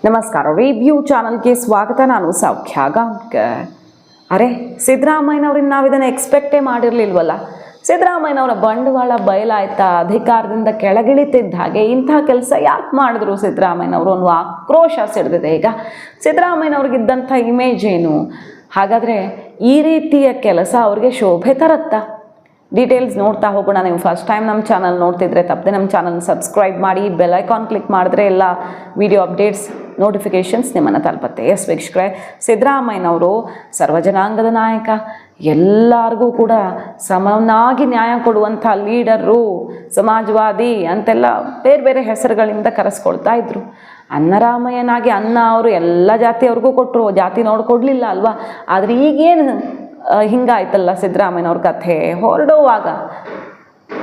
ನಮಸ್ಕಾರ, ರಿವ್ಯೂ ಚಾನಲ್ಗೆ ಸ್ವಾಗತ. ನಾನು ಸೌಖ್ಯ ಗಾಂವ್ಕರ್. ಅರೆ, ಸಿದ್ದರಾಮಯ್ಯನವ್ರನ್ನ ನಾವು ಇದನ್ನು ಎಕ್ಸ್ಪೆಕ್ಟೇ ಮಾಡಿರಲಿಲ್ವಲ್ಲ. ಸಿದ್ದರಾಮಯ್ಯನವರ ಬಂಡವಾಳ ಬಯಲಾಯ್ತಾ, ಅಧಿಕಾರದಿಂದ ಕೆಳಗಿಳಿತಿದ್ದ ಹಾಗೆ ಇಂಥ ಕೆಲಸ ಯಾಕೆ ಮಾಡಿದ್ರು ಸಿದ್ದರಾಮಯ್ಯನವರು ಅನ್ನುವ ಆಕ್ರೋಶ ಸಿಡಿದಿದೆ. ಈಗ ಸಿದ್ದರಾಮಯ್ಯನವ್ರಿಗಿದ್ದಂಥ ಇಮೇಜ್ ಏನು? ಹಾಗಾದರೆ ಈ ರೀತಿಯ ಕೆಲಸ ಅವ್ರಿಗೆ ಶೋಭೆ ತರುತ್ತಾ? ಡೀಟೇಲ್ಸ್ ನೋಡ್ತಾ ಹೋಗೋಣ. ನೀವು ಫಸ್ಟ್ ಟೈಮ್ ನಮ್ಮ ಚಾನಲ್ ನೋಡ್ತಿದ್ರೆ ತಪ್ಪದೆ ನಮ್ಮ ಚಾನಲ್ ಸಬ್ಸ್ಕ್ರೈಬ್ ಮಾಡಿ, ಬೆಲ್ ಐಕಾನ್ ಕ್ಲಿಕ್ ಮಾಡಿದ್ರೆ ಎಲ್ಲ ವಿಡಿಯೋ ಅಪ್ಡೇಟ್ಸ್ ನೋಟಿಫಿಕೇಷನ್ಸ್ ನಿಮ್ಮನ್ನು ತಲುಪುತ್ತೆ. ಎಸ್ ವೀಕ್ಷಕರೇ, ಸಿದ್ದರಾಮಯ್ಯನವರು ಸರ್ವಜನಾಂಗದ ನಾಯಕ, ಎಲ್ಲರಿಗೂ ಕೂಡ ಸಮನಾಗಿ ನ್ಯಾಯ ಕೊಡುವಂಥ ಲೀಡರು, ಸಮಾಜವಾದಿ ಅಂತೆಲ್ಲ ಬೇರೆ ಬೇರೆ ಹೆಸರುಗಳಿಂದ ಕರೆಸ್ಕೊಳ್ತಾ ಇದ್ರು. ಅನ್ನರಾಮಯ್ಯನಾಗಿ ಅನ್ನ ಅವರು ಎಲ್ಲ ಜಾತಿಯವ್ರಿಗೂ ಕೊಟ್ಟರು, ಜಾತಿ ನೋಡ್ಕೊಡ್ಲಿಲ್ಲ ಅಲ್ವಾ. ಆದರೆ ಈಗೇನು ಹಿಂಗಾಯ್ತಲ್ಲ ಸಿದ್ದರಾಮಯ್ಯನವ್ರ ಕಥೆ. ಹೊರಡುವಾಗ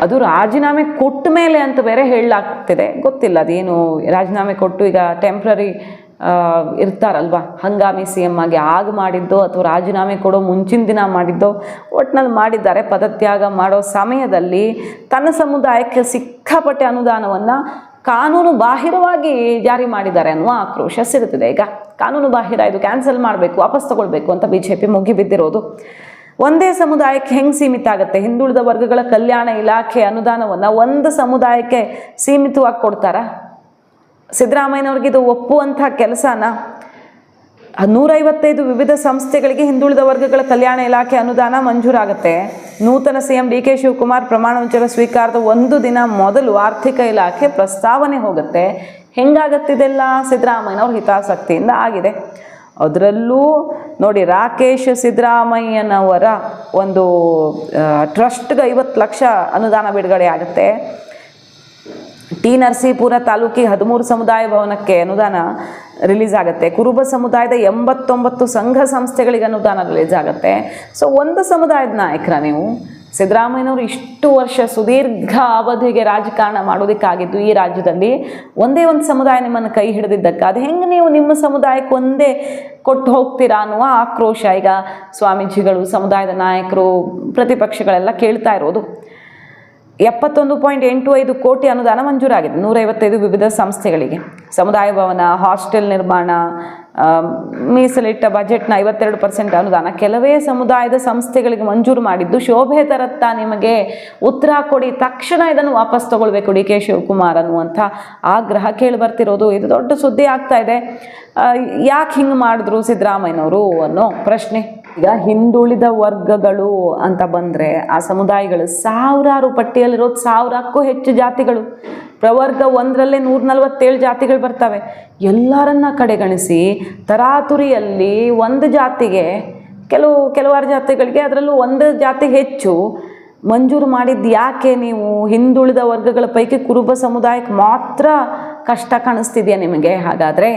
ಅದು ರಾಜೀನಾಮೆ ಕೊಟ್ಟ ಮೇಲೆ ಅಂತ ಬೇರೆ ಹೇಳಲಾಗ್ತಿದೆ. ಗೊತ್ತಿಲ್ಲ ಅದೇನು ರಾಜೀನಾಮೆ ಕೊಟ್ಟು ಈಗ ಟೆಂಪ್ರರಿ ಇರ್ತಾರಲ್ವ, ಹಂಗಾಮಿ ಸಿ ಎಮ್ ಆಗಿ ಮಾಡಿದ್ದೋ ಅಥವಾ ರಾಜೀನಾಮೆ ಕೊಡೋ ಮುಂಚಿನ ದಿನ ಮಾಡಿದ್ದೋ, ಒಟ್ಟಿನಲ್ಲಿ ಮಾಡಿದ್ದಾರೆ. ಪದತ್ಯಾಗ ಮಾಡೋ ಸಮಯದಲ್ಲಿ ತನ್ನ ಸಮುದಾಯಕ್ಕೆ ಸಿಕ್ಕಾಪಟ್ಟೆ ಅನುದಾನವನ್ನು ಕಾನೂನು ಬಾಹಿರವಾಗಿ ಜಾರಿ ಮಾಡಿದ್ದಾರೆ ಅನ್ನುವ ಆಕ್ರೋಶ ಸಿಗುತ್ತಿದೆ. ಈಗ ಕಾನೂನು ಬಾಹಿರ, ಇದು ಕ್ಯಾನ್ಸಲ್ ಮಾಡಬೇಕು, ವಾಪಸ್ ತಗೊಳ್ಬೇಕು ಅಂತ BJP ಮುಗಿಬಿದ್ದಿರೋದು. ಒಂದೇ ಸಮುದಾಯಕ್ಕೆ ಹೆಂಗೆ ಸೀಮಿತ ಆಗುತ್ತೆ? ಹಿಂದುಳಿದ ವರ್ಗಗಳ ಕಲ್ಯಾಣ ಇಲಾಖೆ ಅನುದಾನವನ್ನು ಒಂದು ಸಮುದಾಯಕ್ಕೆ ಸೀಮಿತವಾಗಿ ಕೊಡ್ತಾರಾ? ಸಿದ್ದರಾಮಯ್ಯನವ್ರಿಗೆ ಇದು ಒಪ್ಪುವಂಥ ಕೆಲಸನ? 155 ವಿವಿಧ ಸಂಸ್ಥೆಗಳಿಗೆ ಹಿಂದುಳಿದ ವರ್ಗಗಳ ಕಲ್ಯಾಣ ಇಲಾಖೆ ಅನುದಾನ ಮಂಜೂರಾಗುತ್ತೆ. ನೂತನ CM DK ಶಿವಕುಮಾರ್ ಪ್ರಮಾಣ ವಚನ ಸ್ವೀಕಾರದ ಒಂದು ದಿನ ಮೊದಲು ಆರ್ಥಿಕ ಇಲಾಖೆ ಪ್ರಸ್ತಾವನೆ ಹೋಗುತ್ತೆ. ಹೆಂಗಾಗತ್ತಿದೆಲ್ಲ ಸಿದ್ದರಾಮಯ್ಯನವ್ರ ಹಿತಾಸಕ್ತಿಯಿಂದ ಆಗಿದೆ. ಅದರಲ್ಲೂ ನೋಡಿ, ರಾಕೇಶ್ ಸಿದ್ದರಾಮಯ್ಯನವರ ಒಂದು ಟ್ರಸ್ಟ್ಗೆ 50 ಲಕ್ಷ ಅನುದಾನ ಬಿಡುಗಡೆ ಆಗುತ್ತೆ. ಟಿ ನರಸೀಪುರ ತಾಲೂಕಿಗೆ 13 ಸಮುದಾಯ ಭವನಕ್ಕೆ ಅನುದಾನ ರಿಲೀಸ್ ಆಗುತ್ತೆ. ಕುರುಬ ಸಮುದಾಯದ 89 ಸಂಘ ಸಂಸ್ಥೆಗಳಿಗೆ ಅನುದಾನ ರಿಲೀಸ್ ಆಗುತ್ತೆ. ಸೊ ಒಂದು ಸಮುದಾಯದ ನಾಯಕರ ನೀವು ಸಿದ್ದರಾಮಯ್ಯನವರು ಇಷ್ಟು ವರ್ಷ ಸುದೀರ್ಘ ಅವಧಿಗೆ ರಾಜಕಾರಣ ಮಾಡೋದಕ್ಕಾಗಿದ್ದು ಈ ರಾಜ್ಯದಲ್ಲಿ ಒಂದೇ ಒಂದು ಸಮುದಾಯ ನಿಮ್ಮನ್ನು ಕೈ ಹಿಡಿದಿದ್ದಕ್ಕೆ ಅದು ಹೆಂಗೆ ನೀವು ನಿಮ್ಮ ಸಮುದಾಯಕ್ಕೆ ಒಂದೇ ಕೊಟ್ಟು ಹೋಗ್ತೀರಾ ಅನ್ನುವ ಆಕ್ರೋಶ ಈಗ ಸ್ವಾಮೀಜಿಗಳು, ಸಮುದಾಯದ ನಾಯಕರು, ಪ್ರತಿಪಕ್ಷಗಳೆಲ್ಲ ಕೇಳ್ತಾ ಇರೋದು. 71.85 ಕೋಟಿ ಅನುದಾನ ಮಂಜೂರಾಗಿದೆ 155 ವಿವಿಧ ಸಂಸ್ಥೆಗಳಿಗೆ. ಸಮುದಾಯ ಭವನ, ಹಾಸ್ಟೆಲ್ ನಿರ್ಮಾಣ, ಮೀಸಲಿಟ್ಟ ಬಜೆಟ್ನ 52% ಅನುದಾನ ಕೆಲವೇ ಸಮುದಾಯದ ಸಂಸ್ಥೆಗಳಿಗೆ ಮಂಜೂರು ಮಾಡಿದ್ದು ಶೋಭೆ ತರುತ್ತಾ ನಿಮಗೆ? ಉತ್ತರ ಕೊಡಿ, ತಕ್ಷಣ ಇದನ್ನು ವಾಪಸ್ ತಗೊಳ್ಬೇಕು DK ಶಿವಕುಮಾರ್ ಅನ್ನುವಂಥ ಆಗ್ರಹ ಕೇಳಿ ಬರ್ತಿರೋದು. ಇದು ದೊಡ್ಡ ಸುದ್ದಿ ಆಗ್ತಾ ಇದೆ. ಯಾಕೆ ಹಿಂಗೆ ಮಾಡಿದ್ರು ಸಿದ್ದರಾಮಯ್ಯನವರು ಅನ್ನೋ ಪ್ರಶ್ನೆ. ಈಗ ಹಿಂದುಳಿದ ವರ್ಗಗಳು ಅಂತ ಬಂದರೆ ಆ ಸಮುದಾಯಗಳು ಸಾವಿರಾರು, ಪಟ್ಟಿಯಲ್ಲಿರೋದು 1000ಕ್ಕೂ ಹೆಚ್ಚು ಜಾತಿಗಳು. ಪ್ರವರ್ಗ 1ರಲ್ಲೇ 147 ಜಾತಿಗಳು ಬರ್ತವೆ. ಎಲ್ಲರನ್ನ ಕಡೆಗಣಿಸಿ ತರಾತುರಿಯಲ್ಲಿ ಒಂದು ಜಾತಿಗೆ, ಕೆಲವಾರು ಜಾತಿಗಳಿಗೆ ಅದರಲ್ಲೂ ಒಂದು ಜಾತಿ ಹೆಚ್ಚು ಮಂಜೂರು ಮಾಡಿದ್ದು ಯಾಕೆ? ನೀವು ಹಿಂದುಳಿದ ವರ್ಗಗಳ ಪೈಕಿ ಕುರುಬ ಸಮುದಾಯಕ್ಕೆ ಮಾತ್ರ ಕಷ್ಟ ಕಾಣಿಸ್ತಿದೆಯಾ ನಿಮಗೆ? ಹಾಗಾದರೆ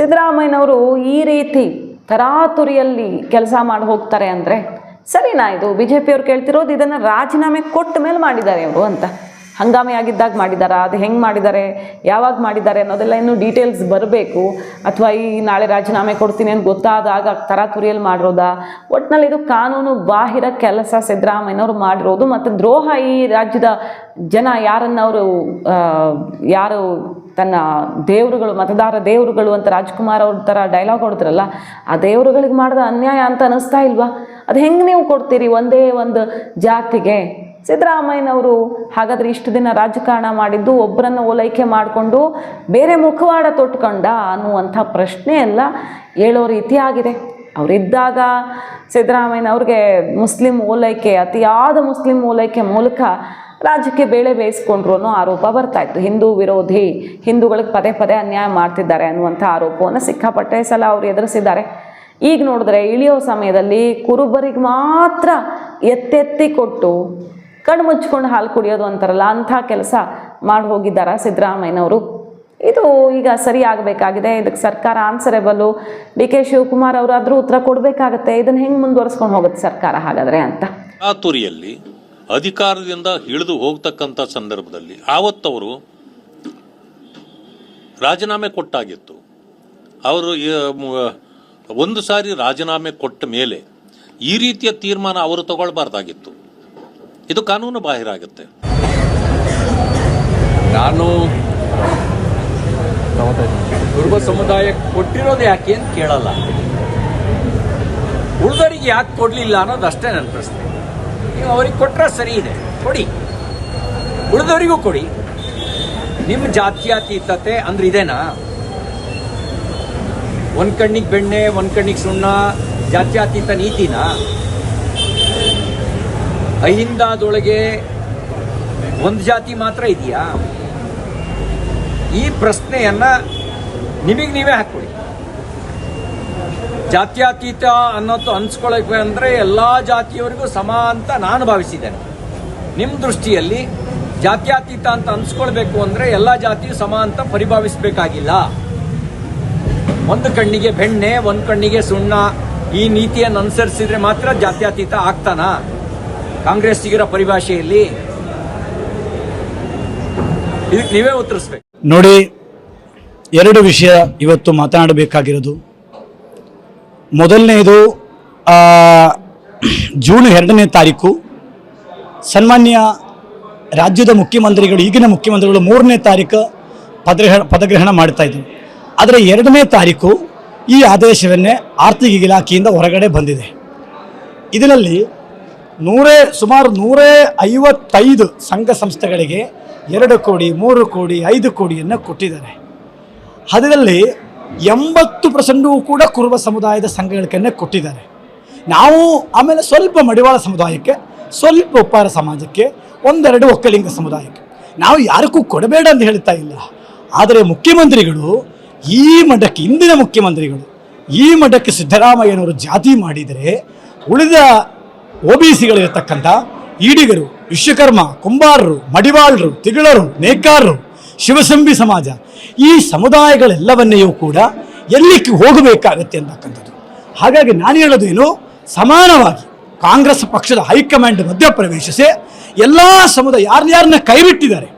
ಸಿದ್ದರಾಮಯ್ಯನವರು ಈ ರೀತಿ ತರಾತುರಿಯಲ್ಲಿ ಕೆಲಸ ಮಾಡಿ ಹೋಗ್ತಾರೆ ಅಂದರೆ ಸರಿನಾ? ಇದು BJP ಅವ್ರು ಕೇಳ್ತಿರೋದು ಇದನ್ನು ರಾಜೀನಾಮೆ ಕೊಟ್ಟ ಮೇಲೆ ಮಾಡಿದ್ದಾರೆ ಅವರು ಅಂತ. ಹಂಗಾಮಿ ಆಗಿದ್ದಾಗ ಮಾಡಿದಾರಾ? ಅದು ಹೆಂಗೆ ಮಾಡಿದ್ದಾರೆ, ಯಾವಾಗ ಮಾಡಿದ್ದಾರೆ ಅನ್ನೋದೆಲ್ಲ ಇನ್ನೂ ಡೀಟೇಲ್ಸ್ ಬರಬೇಕು. ಅಥವಾ ಈ ನಾಳೆ ರಾಜೀನಾಮೆ ಕೊಡ್ತೀನಿ ಅಂತ ಗೊತ್ತಾದಾಗ ತರಾತುರಿಯಲ್ಲಿ ಮಾಡಿರೋದಾ? ಒಟ್ಟಿನಲ್ಲಿ ಇದು ಕಾನೂನು ಬಾಹಿರ ಕೆಲಸ ಸಿದ್ದರಾಮಯ್ಯನವರು ಮಾಡಿರೋದು. ಮತ್ತು ದ್ರೋಹ ಈ ರಾಜ್ಯದ ಜನ ಯಾರನ್ನವರು ಯಾರು ತನ್ನ ದೇವರುಗಳು, ಮತದಾರ ದೇವರುಗಳು ಅಂತ ರಾಜ್ಕುಮಾರ್ ಅವ್ರ ಥರ ಡೈಲಾಗ್ ಹೊಡೆದ್ರಲ್ಲ, ಆ ದೇವರುಗಳಿಗೆ ಮಾಡಿದ ಅನ್ಯಾಯ ಅಂತ ಅನ್ನಿಸ್ತಾ ಇಲ್ವಾ? ಅದು ಹೆಂಗೆ ನೀವು ಕೊಡ್ತೀರಿ ಒಂದೇ ಒಂದು ಜಾತಿಗೆ? ಸಿದ್ದರಾಮಯ್ಯನವರು ಹಾಗಾದರೆ ಇಷ್ಟು ದಿನ ರಾಜಕಾರಣ ಮಾಡಿದ್ದು ಒಬ್ಬರನ್ನು ಓಲೈಕೆ ಮಾಡಿಕೊಂಡು ಬೇರೆ ಮುಖವಾಡ ತೊಟ್ಕೊಂಡ ಅನ್ನುವಂಥ ಪ್ರಶ್ನೆ ಎಲ್ಲ ಹೇಳೋ ರೀತಿ ಆಗಿದೆ. ಅವರಿದ್ದಾಗ ಸಿದ್ದರಾಮಯ್ಯನವ್ರಿಗೆ ಮುಸ್ಲಿಂ ಓಲೈಕೆ, ಅತಿಯಾದ ಮುಸ್ಲಿಂ ಓಲೈಕೆ ಮೂಲಕ ರಾಜ್ಯಕ್ಕೆ ಬೇಳೆ ಬೇಯಿಸ್ಕೊಂಡ್ರು ಅನ್ನೋ ಆರೋಪ ಬರ್ತಾಯಿತ್ತು. ಹಿಂದೂ ವಿರೋಧಿ, ಹಿಂದೂಗಳಿಗೆ ಪದೇ ಪದೇ ಅನ್ಯಾಯ ಮಾಡ್ತಿದ್ದಾರೆ ಅನ್ನುವಂಥ ಆರೋಪವನ್ನು ಸಿಕ್ಕಾಪಟ್ಟೆ ಸಲ ಅವರು ಎದುರಿಸಿದ್ದಾರೆ. ಈಗ ನೋಡಿದ್ರೆ ಇಳಿಯೋ ಸಮಯದಲ್ಲಿ ಕುರುಬರಿಗೆ ಮಾತ್ರ ಎತ್ತೆತ್ತಿ ಕೊಟ್ಟು ಕಣ್ಣು ಮುಚ್ಕೊಂಡು ಹಾಲು ಕುಡಿಯೋದು ಅಂತಾರಲ್ಲ, ಅಂಥ ಕೆಲಸ ಮಾಡಿ ಹೋಗಿದ್ದಾರೆ ಸಿದ್ದರಾಮಯ್ಯನವರು. ಇದು ಈಗ ಸರಿ ಆಗಬೇಕಾಗಿದೆ. ಇದಕ್ಕೆ ಸರ್ಕಾರ ಆನ್ಸರೇಬಲ್ಲು. DK ಶಿವಕುಮಾರ್ ಅವರಾದರೂ ಉತ್ತರ ಕೊಡಬೇಕಾಗತ್ತೆ. ಇದನ್ನು ಹೆಂಗೆ ಮುಂದುವರಿಸ್ಕೊಂಡು ಹೋಗುತ್ತೆ ಸರ್ಕಾರ ಹಾಗಾದರೆ ಅಂತ. ಆತುರಿಯಲ್ಲಿ ಅಧಿಕಾರದಿಂದ ಇಳಿದು ಹೋಗ್ತಕ್ಕಂಥ ಸಂದರ್ಭದಲ್ಲಿ ಆವತ್ತವರು ರಾಜೀನಾಮೆ ಕೊಟ್ಟಾಗಿತ್ತು. ಅವರು ಒಂದು ಸಾರಿ ರಾಜೀನಾಮೆ ಕೊಟ್ಟ ಮೇಲೆ ಈ ರೀತಿಯ ತೀರ್ಮಾನ ಅವರು ತಗೊಳ್ಬಾರ್ದಾಗಿತ್ತು. ಇದು ಕಾನೂನು ಬಾಹಿರ ಆಗುತ್ತೆ. ನಾನು ಕುರುಬ ಸಮುದಾಯಕ್ಕೆ ಕೊಟ್ಟಿರೋದು ಯಾಕೆ ಅಂತ ಕೇಳಲ್ಲ, ಉಳಿದವರಿಗೆ ಯಾಕೆ ಕೊಡಲಿಲ್ಲ ಅನ್ನೋದು ಅಷ್ಟೇ ನನ್ನ ಪ್ರಶ್ನೆ. ನೀವು ಅವ್ರಿಗೆ ಕೊಟ್ಟರೆ ಸರಿ ಇದೆ, ಕೊಡಿ, ಉಳಿದವರಿಗೂ ಕೊಡಿ. ನಿಮ್ಮ ಜಾತ್ಯತೀತತೆ ಅಂದ್ರೆ ಇದೇನಾ? ಒಂದು ಕಣ್ಣಿಗೆ ಬೆಣ್ಣೆ ಒಂದು ಕಣ್ಣಿಗೆ ಸುಣ್ಣ ಜಾತ್ಯತೀತ ನೀತಿನಾ? ಅಹಿಂದದೊಳಗೆ ಒಂದು ಜಾತಿ ಮಾತ್ರ ಇದೆಯಾ? ಈ ಪ್ರಶ್ನೆಯನ್ನ ನಿಮಗೆ ನೀವೇ ಹಾಕೊಳ್ಳಿ. ಜಾತ್ಯತೀತ ಅನ್ನೋದು ಅನ್ಸ್ಕೊಳ್ಳೋಕೆ ಅಂದರೆ ಎಲ್ಲ ಜಾತಿಯವರಿಗೂ ಸಮ ಅಂತ ನಾನು ಭಾವಿಸಿದ್ದೇನೆ. ನಿಮ್ಮ ದೃಷ್ಟಿಯಲ್ಲಿ ಜಾತ್ಯತೀತ ಅಂತ ಅನ್ಸ್ಕೊಳ್ಬೇಕು ಅಂದರೆ ಎಲ್ಲ ಜಾತಿಯು ಸಮ ಅಂತ ಪರಿಭಾವಿಸಬೇಕಾಗಿಲ್ಲ. ಒಂದು ಕಣ್ಣಿಗೆ ಬೆಣ್ಣೆ ಒಂದು ಕಣ್ಣಿಗೆ ಸುಣ್ಣ ಈ ನೀತಿಯನ್ನು ಅನುಸರಿಸಿದ್ರೆ ಮಾತ್ರ ಜಾತ್ಯತೀತ ಆಗ್ತಾನಾ ಕಾಂಗ್ರೆಸ್ಸಿಗರ ಪರಿಭಾಷೆಯಲ್ಲಿ? ಇದಕ್ಕೆ ನೀವೇ ಉತ್ತರಿಸ್ಬೇಕು. ನೋಡಿ, ಎರಡು ವಿಷಯ ಇವತ್ತು ಮಾತನಾಡಬೇಕಾಗಿರೋದು. ಮೊದಲನೆಯದು, ಜೂನ್ 2ನೇ ತಾರೀಕು ಸನ್ಮಾನ್ಯ ರಾಜ್ಯದ ಮುಖ್ಯಮಂತ್ರಿಗಳು, ಈಗಿನ ಮುಖ್ಯಮಂತ್ರಿಗಳು 3ನೇ ತಾರೀಕು ಪದಗ್ರಹಣ ಮಾಡ್ತಾ ಇದ್ರು. ಆದರೆ 2ನೇ ತಾರೀಕು ಈ ಆದೇಶವನ್ನೇ ಆರ್ಥಿಕ ಇಲಾಖೆಯಿಂದ ಹೊರಗಡೆ ಬಂದಿದೆ. ಇದರಲ್ಲಿ ಸುಮಾರು 155 ಸಂಘ ಸಂಸ್ಥೆಗಳಿಗೆ 2 ಕೋಟಿ 3 ಕೋಟಿ 5 ಕೋಟಿಯನ್ನು ಕೊಟ್ಟಿದ್ದಾರೆ. ಅದರಲ್ಲಿ 80% ಕೂಡ ಕುರುಬ ಸಮುದಾಯದ ಸಂಘಗಳಿಗೆ ಕೊಟ್ಟಿದ್ದಾರೆ. ನಾವು ಆಮೇಲೆ ಸ್ವಲ್ಪ ಮಡಿವಾಳ ಸಮುದಾಯಕ್ಕೆ, ಸ್ವಲ್ಪ ಉಪ್ಪಾರ ಸಮಾಜಕ್ಕೆ, 1-2 ಒಕ್ಕಲಿಂಗ ಸಮುದಾಯಕ್ಕೆ ನಾವು ಯಾರಿಗೂ ಕೊಡಬೇಡ ಅಂತ ಹೇಳ್ತಾ ಇಲ್ಲ. ಆದರೆ ಮುಖ್ಯಮಂತ್ರಿಗಳು ಈ ಮಠಕ್ಕೆ, ಇಂದಿನ ಮುಖ್ಯಮಂತ್ರಿಗಳು ಈ ಮಠಕ್ಕೆ ಸಿದ್ದರಾಮಯ್ಯನವರು ಜಾತಿ ಮಾಡಿದರೆ ಉಳಿದ OBCಗಳಿರತಕ್ಕಂಥ ಈಡಿಗರು, ವಿಶ್ವಕರ್ಮ, ಕುಂಬಾರರು, ಮಡಿವಾಳರು, ತಿಗಳರು, ನೇಕಾರರು, ಶಿವಸಂಬಿ ಸಮಾಜ ಈ ಸಮುದಾಯಗಳೆಲ್ಲವನ್ನೆಯೂ ಕೂಡ ಎಲ್ಲಿ ಹೋಗಬೇಕಾಗತ್ತೆ ಅಂತಕ್ಕಂಥದ್ದು. ಹಾಗಾಗಿ ನಾನು ಹೇಳೋದೇನು, ಸಮಾನವಾಗಿ ಕಾಂಗ್ರೆಸ್ ಪಕ್ಷದ ಹೈಕಮಾಂಡ್ ಮಧ್ಯಪ್ರವೇಶಿಸಿ ಎಲ್ಲ ಸಮುದಾಯ ಯಾರನ್ನ ಕೈಬಿಟ್ಟಿದ್ದಾರೆ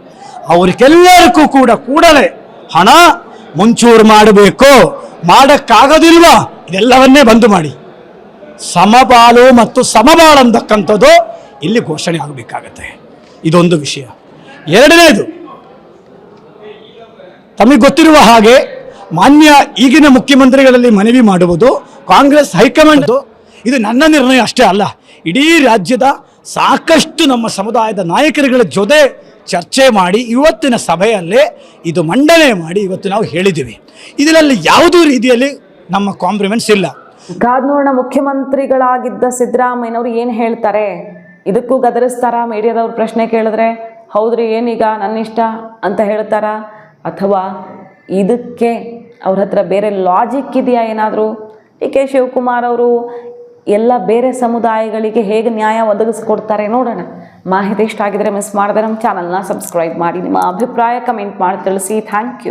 ಅವರಿಗೆಲ್ಲರಿಗೂ ಕೂಡ ಕೂಡಲೇ ಹಣ ಮುಂಚೂರು ಮಾಡಬೇಕು. ಮಾಡೋಕ್ಕಾಗೋದಿಲ್ವಾ ಇದೆಲ್ಲವನ್ನೇ ಬಂದ್ ಮಾಡಿ ಸಮಪಾಲು ಮತ್ತು ಸಮಬಾಳು ಅಂತಕ್ಕಂಥದ್ದು ಇಲ್ಲಿ ಘೋಷಣೆ ಆಗಬೇಕಾಗತ್ತೆ. ಇದೊಂದು ವಿಷಯ. ಎರಡನೇದು, ತಮಗೆ ಗೊತ್ತಿರುವ ಹಾಗೆ ಮಾನ್ಯ ಈಗಿನ ಮುಖ್ಯಮಂತ್ರಿಗಳಲ್ಲಿ ಮನವಿ ಮಾಡುವುದು ಕಾಂಗ್ರೆಸ್ ಹೈಕಮಾಂಡ್. ಇದು ನನ್ನ ನಿರ್ಣಯ ಅಷ್ಟೇ ಅಲ್ಲ, ಇಡೀ ರಾಜ್ಯದ ಸಾಕಷ್ಟು ನಮ್ಮ ಸಮುದಾಯದ ನಾಯಕರುಗಳ ಜೊತೆ ಚರ್ಚೆ ಮಾಡಿ ಇವತ್ತಿನ ಸಭೆಯಲ್ಲೇ ಇದು ಮಂಡನೆ ಮಾಡಿ ಇವತ್ತು ನಾವು ಹೇಳಿದ್ದೀವಿ. ಇದರಲ್ಲಿ ಯಾವುದೇ ರೀತಿಯಲ್ಲಿ ನಮ್ಮ ಕಾಂಪ್ರಮೈಸ್ ಇಲ್ಲ. ಕಾದ್ ನೋಡೋಣ, ಮುಖ್ಯಮಂತ್ರಿಗಳಾಗಿದ್ದ ಸಿದ್ದರಾಮಯ್ಯನವರು ಏನು ಹೇಳ್ತಾರೆ. ಇದಕ್ಕೂ ಗದರಿಸ್ತಾರ? ಮೀಡಿಯಾದವ್ರು ಪ್ರಶ್ನೆ ಕೇಳಿದ್ರೆ ಹೌದ್ರಿ ಏನೀಗ ನನ್ನ ಇಷ್ಟ ಅಂತ ಹೇಳ್ತಾರ, ಅಥವಾ ಇದಕ್ಕೆ ಅವ್ರ ಹತ್ರ ಬೇರೆ ಲಾಜಿಕ್ ಇದೆಯಾ ಏನಾದರೂ? DK ಶಿವಕುಮಾರ್ ಅವರು ಎಲ್ಲ ಬೇರೆ ಸಮುದಾಯಗಳಿಗೆ ಹೇಗೆ ನ್ಯಾಯ ಒದಗಿಸ್ಕೊಡ್ತಾರೆ ನೋಡೋಣ. ಮಾಹಿತಿ ಇಷ್ಟ ಆಗಿದ್ರೆ ಮಿಸ್ ಮಾಡಿದ್ರೆ ನಮ್ಮ ಚಾನಲ್ನ ಸಬ್ಸ್ಕ್ರೈಬ್ ಮಾಡಿ, ನಿಮ್ಮ ಅಭಿಪ್ರಾಯ ಕಮೆಂಟ್ ಮಾಡಿ ತಿಳಿಸಿ. Thank you.